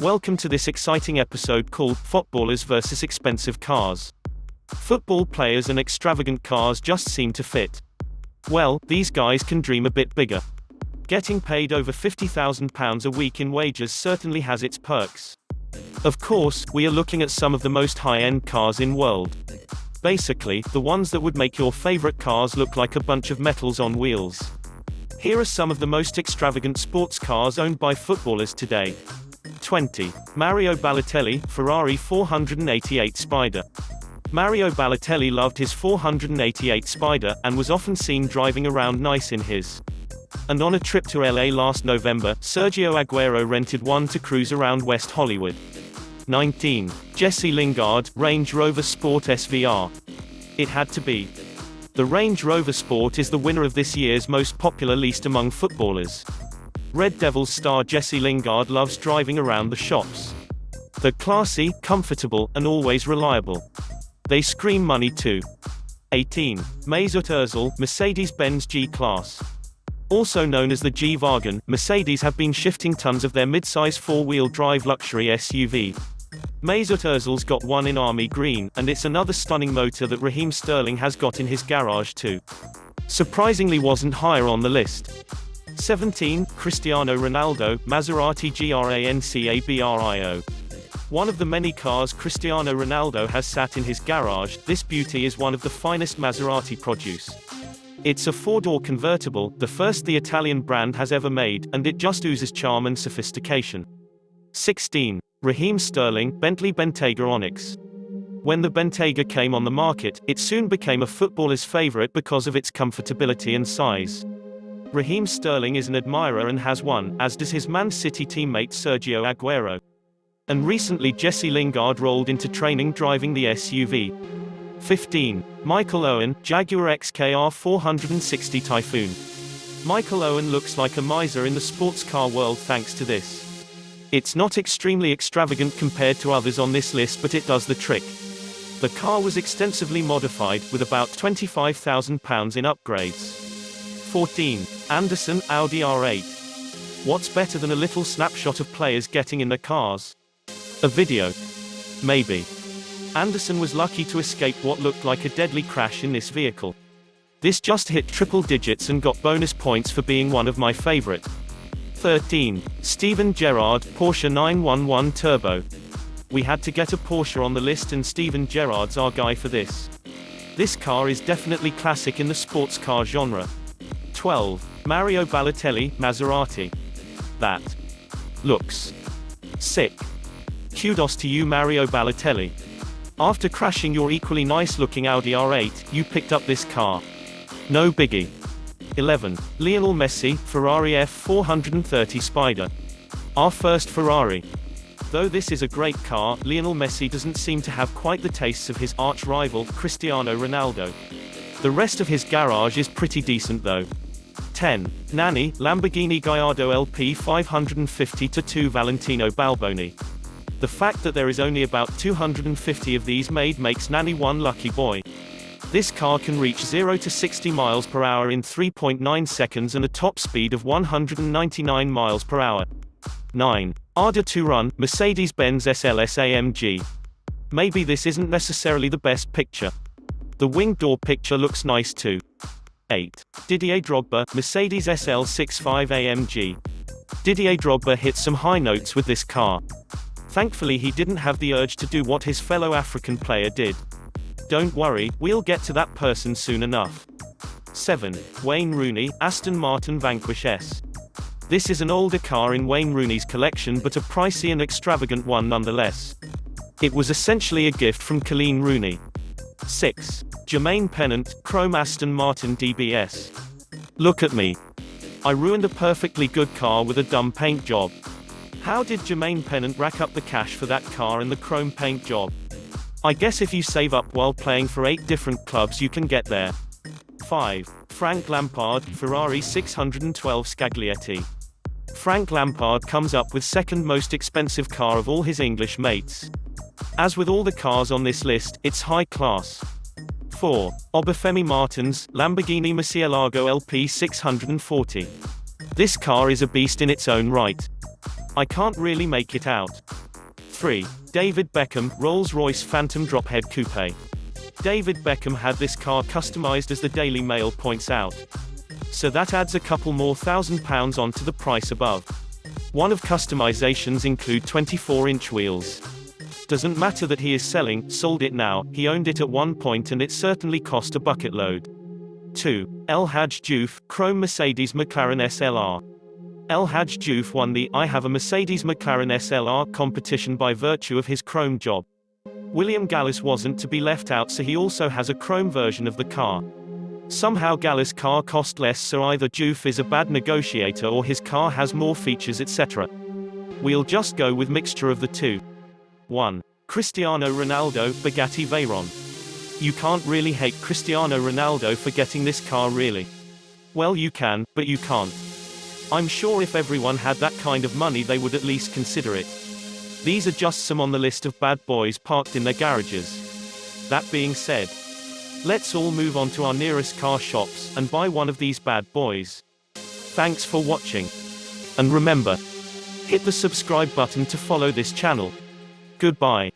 Welcome to this exciting episode called Footballers vs. Expensive Cars. Football players and extravagant cars just seem to fit. Well, these guys can dream a bit bigger. Getting paid over £50,000 a week in wages certainly has its perks. Of course, we are looking at some of the most high-end cars in world. Basically, the ones that would make your favorite cars look like a bunch of metals on wheels. Here are some of the most extravagant sports cars owned by footballers today. 20. Mario Balotelli, Ferrari 488 Spider. Mario Balotelli loved his 488 Spider, and was often seen driving around nice in his. And on a trip to LA last November, Sergio Aguero rented one to cruise around West Hollywood. 19. Jesse Lingard, Range Rover Sport SVR. It had to be. The Range Rover Sport is the winner of this year's most popular list among footballers. Red Devils star Jesse Lingard loves driving around the shops. They're classy, comfortable, and always reliable. They scream money too. 18. Mesut Ozil, Mercedes-Benz G-Class. Also known as the G-Wagon, Mercedes have been shifting tons of their mid-size four-wheel drive luxury SUV. Mesut Ozil's got one in army green, and it's another stunning motor that Raheem Sterling has got in his garage too. Surprisingly wasn't higher on the list. 17. Cristiano Ronaldo, Maserati Grancabrio. One of the many cars Cristiano Ronaldo has sat in his garage, this beauty is one of the finest Maserati produce. It's a four-door convertible, the first the Italian brand has ever made, and it just oozes charm and sophistication. 16. Raheem Sterling, Bentley Bentayga Onyx. When the Bentayga came on the market, it soon became a footballer's favorite because of its comfortability and size. Raheem Sterling is an admirer and has one, as does his Man City teammate Sergio Aguero. And recently Jesse Lingard rolled into training driving the SUV. 15. Michael Owen, Jaguar XKR 460 Typhoon. Michael Owen looks like a miser in the sports car world thanks to this. It's not extremely extravagant compared to others on this list, but it does the trick. The car was extensively modified, with about £25,000 in upgrades. 14. Anderson, Audi R8. What's better than a little snapshot of players getting in their cars? A video? Maybe. Anderson was lucky to escape what looked like a deadly crash in this vehicle. This just hit triple digits and got bonus points for being one of my favorite. 13. Steven Gerrard, Porsche 911 Turbo. We had to get a Porsche on the list, and Steven Gerrard's our guy for this. This car is definitely classic in the sports car genre. 12. Mario Balotelli, Maserati. That looks sick. Kudos to you, Mario Balotelli. After crashing your equally nice-looking Audi R8, you picked up this car. No biggie. 11. Lionel Messi, Ferrari F430 Spider. Our first Ferrari. Though this is a great car, Lionel Messi doesn't seem to have quite the tastes of his arch-rival, Cristiano Ronaldo. The rest of his garage is pretty decent though. 10. Nanni, Lamborghini Gallardo LP 550-2 Valentino Balboni. The fact that there is only about 250 of these made makes Nanni one lucky boy. This car can reach 0 to 60 miles per hour in 3.9 seconds and a top speed of 199 miles per hour. 9. Arda Touran, Mercedes-Benz SLS AMG. Maybe this isn't necessarily the best picture. The wing door picture looks nice too. 8. Didier Drogba, Mercedes SL65 AMG. Didier Drogba hit some high notes with this car. Thankfully he didn't have the urge to do what his fellow African player did. Don't worry, we'll get to that person soon enough. 7. Wayne Rooney, Aston Martin Vanquish S. This is an older car in Wayne Rooney's collection, but a pricey and extravagant one nonetheless. It was essentially a gift from Colleen Rooney. 6. Jermaine Pennant, Chrome Aston Martin DBS. Look at me. I ruined a perfectly good car with a dumb paint job. How did Jermaine Pennant rack up the cash for that car and the chrome paint job? I guess if you save up while playing for 8 different clubs you can get there. 5. Frank Lampard, Ferrari 612 Scaglietti. Frank Lampard comes up with second most expensive car of all his English mates. As with all the cars on this list, it's high class. 4. Obafemi Martins, Lamborghini Murcielago LP 640. This car is a beast in its own right. I can't really make it out. 3. David Beckham, Rolls-Royce Phantom Drophead Coupe. David Beckham had this car customized, as the Daily Mail points out. So that adds a couple more £1,000 onto the price above. One of customizations include 24-inch wheels. Doesn't matter that he is sold it now, he owned it at one point and it certainly cost a bucket load. 2. El Hadj Diouf, Chrome Mercedes McLaren SLR. El Hadj Diouf won the I Have a Mercedes McLaren SLR competition by virtue of his chrome job. William Gallas wasn't to be left out, so he also has a chrome version of the car. Somehow Gallas' car cost less, so either Diouf is a bad negotiator or his car has more features, etc. We'll just go with mixture of the two. 1. Cristiano Ronaldo, Bugatti Veyron. You can't really hate Cristiano Ronaldo for getting this car, really. Well, you can, but you can't. I'm sure if everyone had that kind of money they would at least consider it. These are just some on the list of bad boys parked in their garages. That being said, let's all move on to our nearest car shops and buy one of these bad boys. Thanks for watching. And remember, hit the subscribe button to follow this channel. Goodbye.